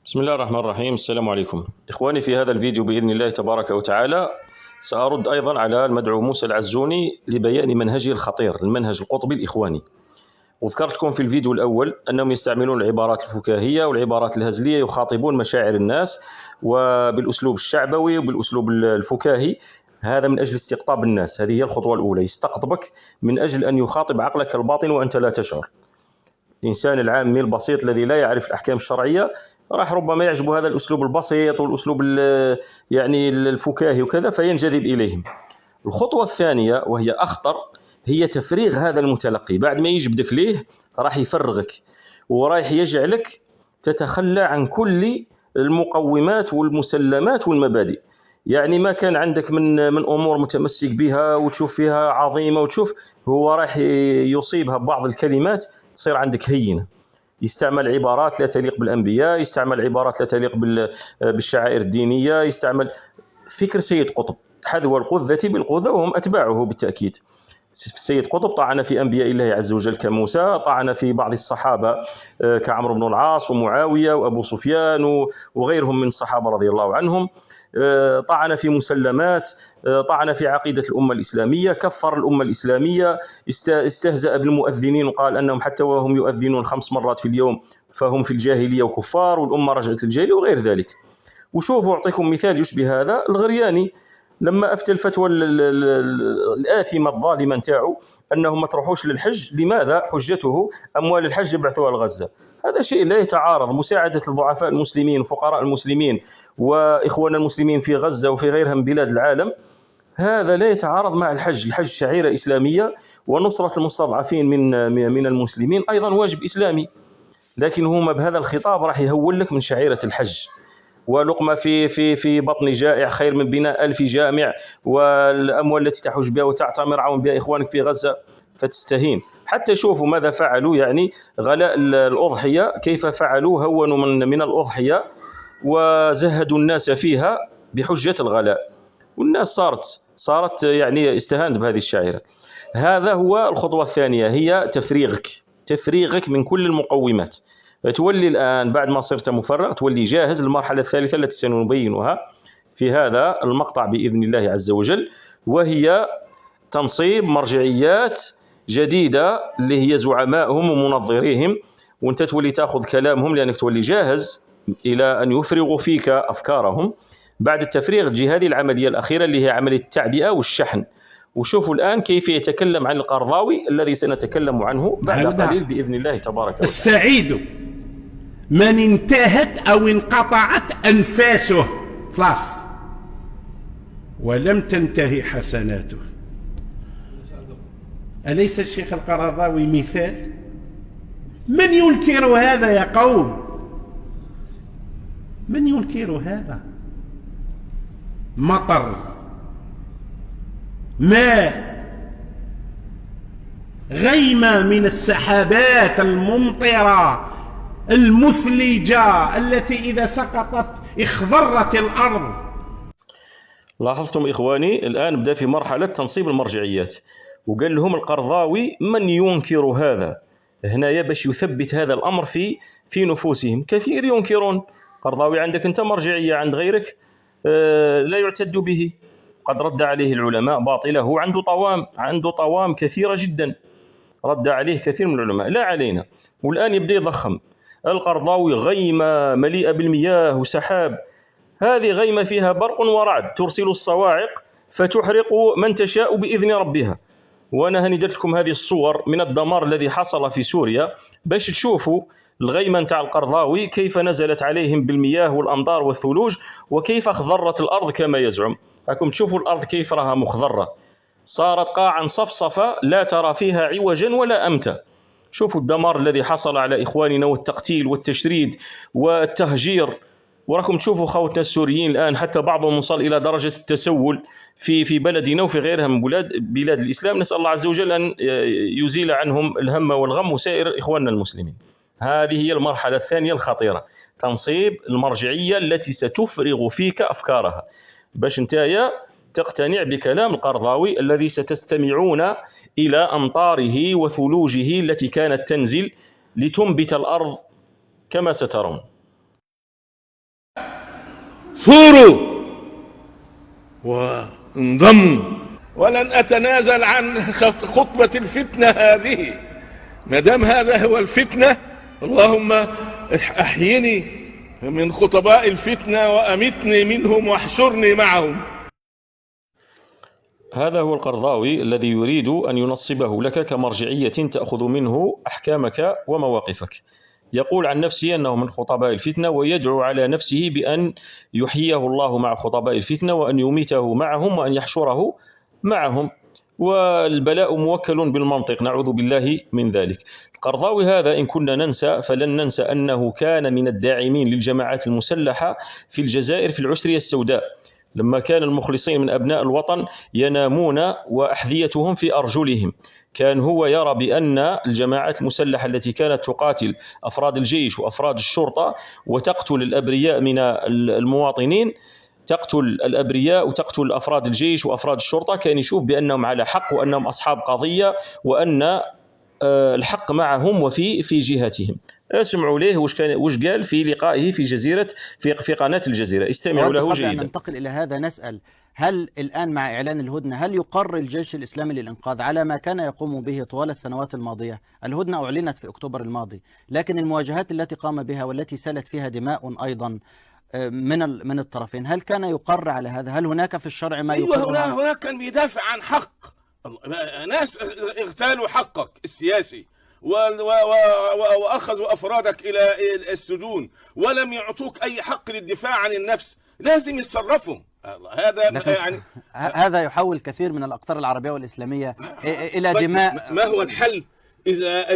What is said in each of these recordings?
بسم الله الرحمن الرحيم. السلام عليكم إخواني. في هذا الفيديو بإذن الله تبارك وتعالى سأرد أيضا على المدعو موسى العزوني لبيان منهجه الخطير، المنهج القطبي الإخواني. وذكرت لكم في الفيديو الأول أنهم يستعملون العبارات الفكاهية والعبارات الهزلية، يخاطبون مشاعر الناس وبالأسلوب الشعبوي وبالأسلوب الفكاهي، هذا من أجل استقطاب الناس. هذه هي الخطوة الأولى، يستقطبك من أجل أن يخاطب عقلك الباطن وأنت لا تشعر. الإنسان العامي البسيط الذي لا يعرف الأحكام الشرعية راح ربما يعجب هذا الأسلوب البسيط والأسلوب يعني الفكاهي وكذا، فينجذب إليهم. الخطوة الثانية وهي أخطر، هي تفريغ هذا المتلقي. بعد ما يجبدك ليه راح يفرغك ورايح يجعلك تتخلى عن كل المقومات والمسلمات والمبادئ. يعني ما كان عندك من أمور متمسك بها وتشوف فيها عظيمة وتشوف، هو راح يصيبها ببعض الكلمات تصير عندك هينة. يستعمل عبارات لا تليق بالأنبياء، يستعمل عبارات لا تليق بالشعائر الدينية، يستعمل فكر سيد قطب، حذو القذة بالقذة، وهم أتباعه بالتأكيد. السيد قطب طعن في أنبياء الله عز وجل كموسى، طعن في بعض الصحابة كعمرو بن العاص ومعاوية وأبو سفيان وغيرهم من الصحابة رضي الله عنهم. طعن في مسلمات، طعن في عقيدة الأمة الإسلامية، كفر الأمة الإسلامية، استهزأ بالمؤذنين وقال أنهم حتى وهم يؤذنون 5 مرات في اليوم فهم في الجاهلية وكفار والأمة رجعت للجاهلية وغير ذلك. وشوفوا أعطيكم مثال يشبه هذا. الغرياني لما أفتى الفتوى الآثمة الظالمة نتاعو أنهم ما تروحوش للحج، لماذا؟ حجته أموال الحج يبعثوها لغزة. هذا شيء لا يتعارض. مساعدة الضعفاء المسلمين وفقراء المسلمين وإخوان المسلمين في غزة وفي غيرها من بلاد العالم، هذا لا يتعارض مع الحج. الحج شعيرة إسلامية، ونصرة المستضعفين من المسلمين أيضا واجب إسلامي. لكن هما بهذا الخطاب راح يهول لك من شعيرة الحج. ولقمة في بطن جائع خير من بناء 1000 جامع، والأموال التي تحج بها وتعتمر عون بها إخوانك في غزة، فتستهين. حتى شوفوا ماذا فعلوا، يعني غلاء الأضحية كيف فعلوا، هونوا من الأضحية وزهدوا الناس فيها بحجة الغلاء، والناس صارت يعني استهانت بهذه الشعيرة. هذا هو الخطوة الثانية، هي تفريغك من كل المقومات. تولي الآن بعد ما صرت مفرغ تولي جاهز للمرحلة الثالثة التي سنبينها في هذا المقطع بإذن الله عز وجل، وهي تنصيب مرجعيات جديدة اللي هي زعمائهم ومنظريهم، وانت تولي تأخذ كلامهم لأنك تولي جاهز إلى أن يفرغوا فيك أفكارهم. بعد التفريغ تجي هذه العملية الأخيرة اللي هي عملية التعبئة والشحن. وشوفوا الآن كيف يتكلم عن القرضاوي الذي سنتكلم عنه بعد قليل بإذن الله تبارك وتعالى. السعيد من انتهت أو انقطعت أنفاسه، خلاص، ولم تنتهي حسناته. أليس الشيخ القرضاوي مثال؟ من ينكر هذا يا قوم؟ من ينكر هذا؟ مطر، ماء، غيمة من السحابات الممطرة المثلجة التي إذا سقطت اخضرت الأرض. لاحظتم إخواني الآن بدأ في مرحلة تنصيب المرجعيات، وقال لهم القرضاوي من ينكر هذا. هنا باش يثبت هذا الأمر في نفوسهم. كثير ينكرون. قرضاوي عندك أنت مرجعية، عند غيرك لا يعتد به. قد رد عليه العلماء باطله، هو عنده طوام كثيرة جدا، رد عليه كثير من العلماء، لا علينا. والآن يبدأ يضخم القرضاوي غيمة مليئة بالمياه وسحاب. هذه غيمة فيها برق ورعد، ترسل الصواعق فتحرق من تشاء بإذن ربها. وأنا هني درت لكم هذه الصور من الدمار الذي حصل في سوريا باش تشوفوا الغيمة نتاع القرضاوي كيف نزلت عليهم بالمياه والأمطار والثلوج، وكيف أخضرت الأرض كما يزعم. راكم تشوفوا الأرض كيف راها مخضرة، صارت قاعا صفصفة لا ترى فيها عوجا ولا أمتا. شوفوا الدمار الذي حصل على إخواننا والتقتيل والتشريد والتهجير. وراكم تشوفوا خوتنا السوريين الآن حتى بعضهم وصل إلى درجة التسول في بلدنا وفي غيرها من بلاد الإسلام. نسأل الله عز وجل أن يزيل عنهم الهم والغم وسائر إخواننا المسلمين. هذه هي المرحلة الثانية الخطيرة، تنصيب المرجعية التي ستفرغ فيك أفكارها باش انتايا تقتنع بكلام القرضاوي الذي ستستمعون إلى أمطاره وثلوجه التي كانت تنزل لتنبت الأرض كما سترون. ثوروا وانضموا. ولن أتنازل عن خطبة الفتنة هذه ما دام هذا هو الفتنة. اللهم أحيني من خطباء الفتنة وأمتني منهم واحشرني معهم. هذا هو القرضاوي الذي يريد أن ينصبه لك كمرجعية تأخذ منه أحكامك ومواقفك. يقول عن نفسه أنه من خطباء الفتنة، ويدعو على نفسه بأن يحييه الله مع خطباء الفتنة، وأن يميته معهم، وأن يحشره معهم، والبلاء موكل بالمنطق، نعوذ بالله من ذلك. القرضاوي هذا إن كنا ننسى فلن ننسى أنه كان من الداعمين للجماعات المسلحة في الجزائر في العشرية السوداء، لما كان المخلصين من أبناء الوطن ينامون وأحذيتهم في أرجلهم. كان هو يرى بأن الجماعات المسلحة التي كانت تقاتل أفراد الجيش وأفراد الشرطة وتقتل الأبرياء من المواطنين، تقتل الأبرياء وتقتل أفراد الجيش وأفراد الشرطة، كان يشوف بأنهم على حق وأنهم أصحاب قضية وأن الحق معهم وفي جهتهم. اسمعوا ليه وش قال في لقائه في جزيرة في قناة الجزيرة، استمعوا له قبل جيدا. أن ننتقل إلى هذا نسأل، هل الآن مع إعلان الهدنة هل يقر الجيش الإسلامي للإنقاذ على ما كان يقوم به طوال السنوات الماضية؟ الهدنة أعلنت في أكتوبر الماضي، لكن المواجهات التي قام بها والتي سالت فيها دماء أيضا من الطرفين، هل كان يقر على هذا؟ هل هناك في الشرع ما يقر؟ هناك كان بيدافع عن حق ناس اغتالوا حقك السياسي وأخذوا أفرادك إلى السجون ولم يعطوك أي حق للدفاع عن النفس، لازم يتصرفوا. هذا يعني هذا يحول كثير من الأقطار العربية والإسلامية إلى دماء. ما هو الحل إذا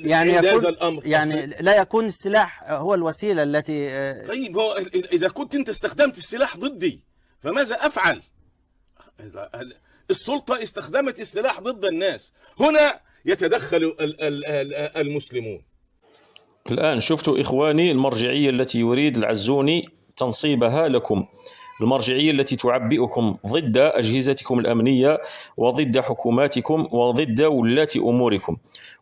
يعني هذا الأمر؟ يعني لا يكون السلاح هو الوسيلة التي طيب هو إذا كنت أنت استخدمت السلاح ضدي فماذا أفعل؟ السلطة استخدمت السلاح ضد الناس، هنا يتدخل المسلمون. الآن شفتوا إخواني المرجعية التي يريد العزوني تنصيبها لكم، المرجعية التي تعبئكم ضد أجهزتكم الأمنية وضد حكوماتكم وضد ولاة أموركم.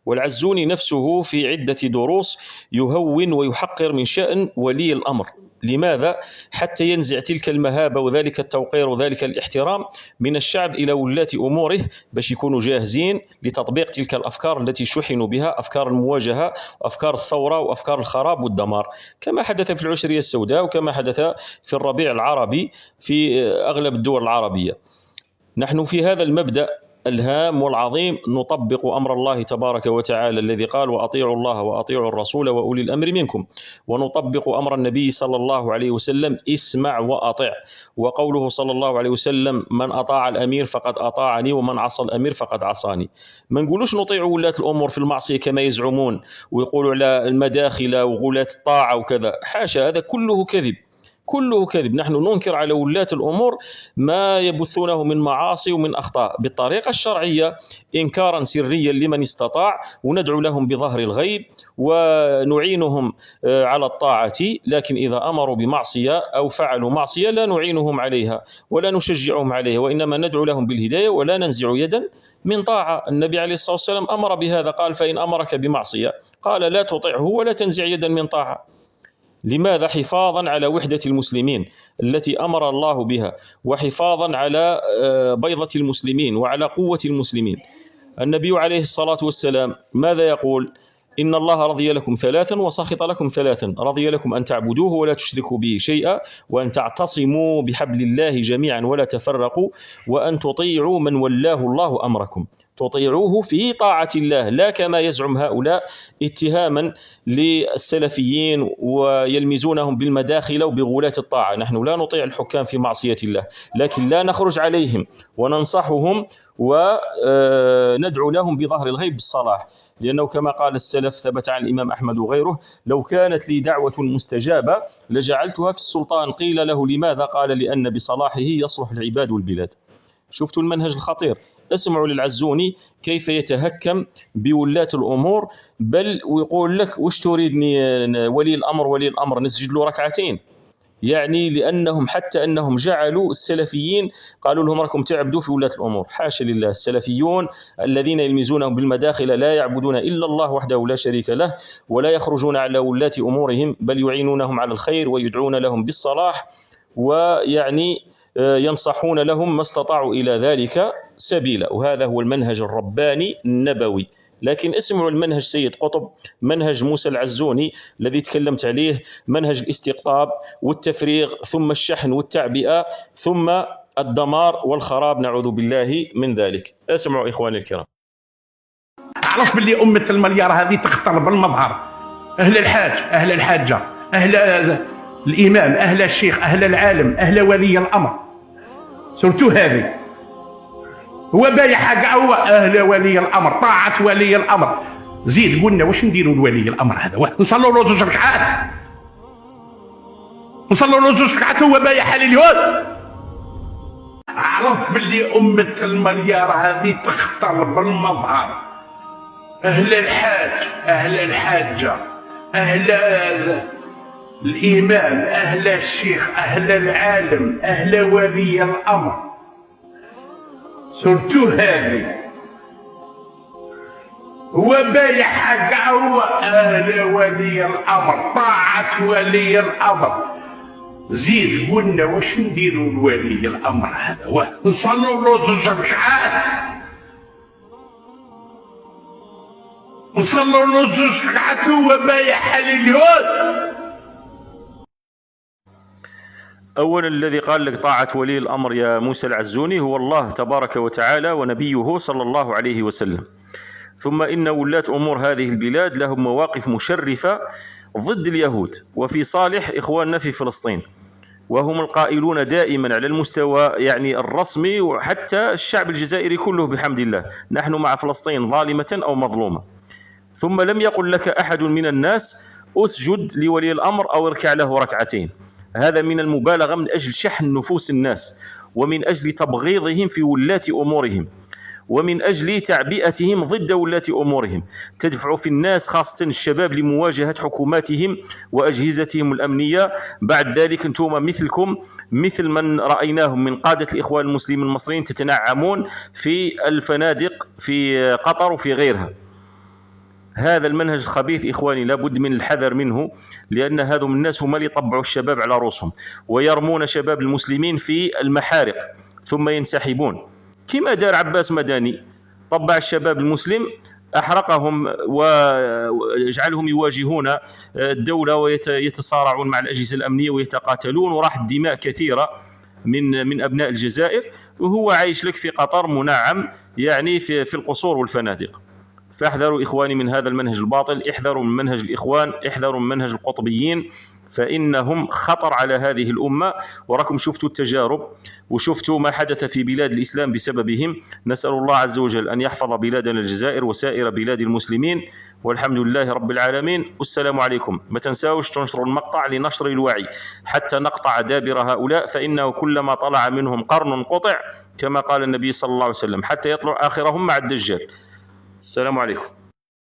والعزوني نفسه في عدة دروس يهون ويحقر من شأن ولي الأمر. لماذا؟ حتى ينزع تلك المهابة وذلك التوقير وذلك الاحترام من الشعب إلى ولاة أموره، باش يكونوا جاهزين لتطبيق تلك الأفكار التي شحنوا بها، أفكار المواجهة وأفكار الثورة وأفكار الخراب والدمار، كما حدث في العشرية السوداء وكما حدث في الربيع العربي في أغلب الدول العربية. نحن في هذا المبدأ الهام والعظيم نطبق أمر الله تبارك وتعالى الذي قال: وأطيعوا الله وأطيعوا الرسول وأولي الأمر منكم، ونطبق أمر النبي صلى الله عليه وسلم: اسمع وأطع، وقوله صلى الله عليه وسلم: من أطاع الأمير فقد أطاعني ومن عصى الأمير فقد عصاني. ما نقولوش نطيع ولاة الأمور في المعصية كما يزعمون ويقولوا على المداخل وغلاة الطاعة وكذا، حاشا، هذا كله كذب، كله كذب. نحن ننكر على ولاة الأمور ما يبثونه من معاصي ومن أخطاء بالطريقة الشرعية إنكارا سريا لمن استطاع، وندعو لهم بظهر الغيب ونعينهم على الطاعة، لكن إذا أمروا بمعصية أو فعلوا معصية لا نعينهم عليها ولا نشجعهم عليها، وإنما ندعو لهم بالهداية ولا ننزع يدا من طاعة. النبي عليه الصلاة والسلام أمر بهذا، قال: فإن أمرك بمعصية قال لا تطعه ولا تنزع يدا من طاعة. لماذا؟ حفاظا على وحدة المسلمين التي أمر الله بها، وحفاظا على بيضة المسلمين وعلى قوة المسلمين. النبي عليه الصلاة والسلام ماذا يقول؟ إن الله رضي لكم ثلاثا وسخط لكم ثلاثا: رضي لكم أن تعبدوه ولا تشركوا به شيئا، وأن تعتصموا بحبل الله جميعا ولا تفرقوا، وأن تطيعوا من ولاه الله أمركم. تطيعوه في طاعة الله، لا كما يزعم هؤلاء اتهاما للسلفيين ويلمزونهم بالمداخل وبغلاة الطاعة. نحن لا نطيع الحكام في معصية الله، لكن لا نخرج عليهم وننصحهم وندعو لهم بظهر الغيب بالصلاح، لأنه كما قال السلف ثبت عن الإمام أحمد وغيره: لو كانت لي دعوة مستجابة لجعلتها في السلطان. قيل له: لماذا؟ قال: لأن بصلاحه يصلح العباد والبلاد. شفتوا المنهج الخطير؟ اسمعوا للعزوني كيف يتهكم بولاة الأمور، بل ويقول لك: وش تريدني ولي الأمر نسجد له ركعتين؟ يعني لأنهم حتى أنهم جعلوا السلفيين قالوا لهم: راكم تعبدوا في ولاة الأمور. حاشا لله، السلفيون الذين يلمزونهم بالمداخل لا يعبدون إلا الله وحده لا شريك له، ولا يخرجون على ولاة أمورهم، بل يعينونهم على الخير ويدعون لهم بالصلاح ويعني ينصحون لهم ما استطاعوا إلى ذلك سبيلا، وهذا هو المنهج الرباني النبوي. لكن اسمعوا المنهج سيد قطب، منهج موسى العزوني الذي تكلمت عليه، منهج الاستقطاب والتفريغ ثم الشحن والتعبئة ثم الدمار والخراب، نعوذ بالله من ذلك. اسمعوا إخواني الكرام. عرف باللي أمة المليار هذه تخطر بالمظهر، أهل الحاج، أهل الحاجة، أهل الإمام، أهل الشيخ، أهل العالم، أهل ولي الأمر، سورتو هذه هو بايع حاجة. هو أهل ولي الأمر، طاعة ولي الأمر. زيد قلنا واش نديروا لولي الأمر هذا؟ نصلوا له 2 ركعات، نصلوا له 2 ركعات، هو بايع حال اليهود. عرف باللي أمة المليار هذه تخطر بالمظهر، أهل الحاج، أهل الحاجة، أهل الإمام، أهل الشيخ، أهل العالم، أهل ولي الأمر، سورتو هذه هو بايع حاجة. هو أهل ولي الأمر، طاعة ولي الأمر. زيد قلنا واش نديروا لولي الأمر هذا؟ نصلوا له 2 ركعات، نصلوا له 2 ركعات، هو بايع حال اليهود. أولا الذي قال لك طاعة ولي الأمر يا موسى العزوني هو الله تبارك وتعالى ونبيه صلى الله عليه وسلم. ثم إن ولاة أمور هذه البلاد لهم مواقف مشرفة ضد اليهود وفي صالح إخواننا في فلسطين، وهم القائلون دائما على المستوى يعني الرسمي، وحتى الشعب الجزائري كله بحمد الله نحن مع فلسطين ظالمة أو مظلومة. ثم لم يقل لك أحد من الناس أسجد لولي الأمر أو اركع له 2 ركعتين. هذا من المبالغة من أجل شحن نفوس الناس، ومن أجل تبغيضهم في ولاة أمورهم، ومن أجل تعبئتهم ضد ولاة أمورهم، تدفع في الناس خاصة الشباب لمواجهة حكوماتهم وأجهزتهم الأمنية. بعد ذلك أنتم مثلكم مثل من رأيناهم من قادة الإخوان المسلمين المصريين تتنعمون في الفنادق في قطر وفي غيرها. هذا المنهج الخبيث إخواني لابد من الحذر منه، لأن هذو الناس هم اللي يطبعوا الشباب على رؤوسهم ويرمون شباب المسلمين في المحارق ثم ينسحبون، كما دار عباس مداني، طبع الشباب المسلم أحرقهم وجعلهم يواجهون الدولة ويتصارعون مع الأجهزة الأمنية ويتقاتلون، وراح دماء كثيرة من أبناء الجزائر، وهو عايش لك في قطر منعم يعني في القصور والفنادق. فاحذروا إخواني من هذا المنهج الباطل، احذروا من منهج الإخوان، احذروا من منهج القطبيين، فإنهم خطر على هذه الأمة. وراكم شفتوا التجارب وشفتوا ما حدث في بلاد الإسلام بسببهم. نسأل الله عز وجل أن يحفظ بلادنا الجزائر وسائر بلاد المسلمين، والحمد لله رب العالمين. والسلام عليكم. ما تنساوش تنشروا المقطع لنشر الوعي حتى نقطع دابر هؤلاء، فإنه كلما طلع منهم قرن قطع كما قال النبي صلى الله عليه وسلم، حتى يطلع آخرهم مع الدجال. السلام عليكم.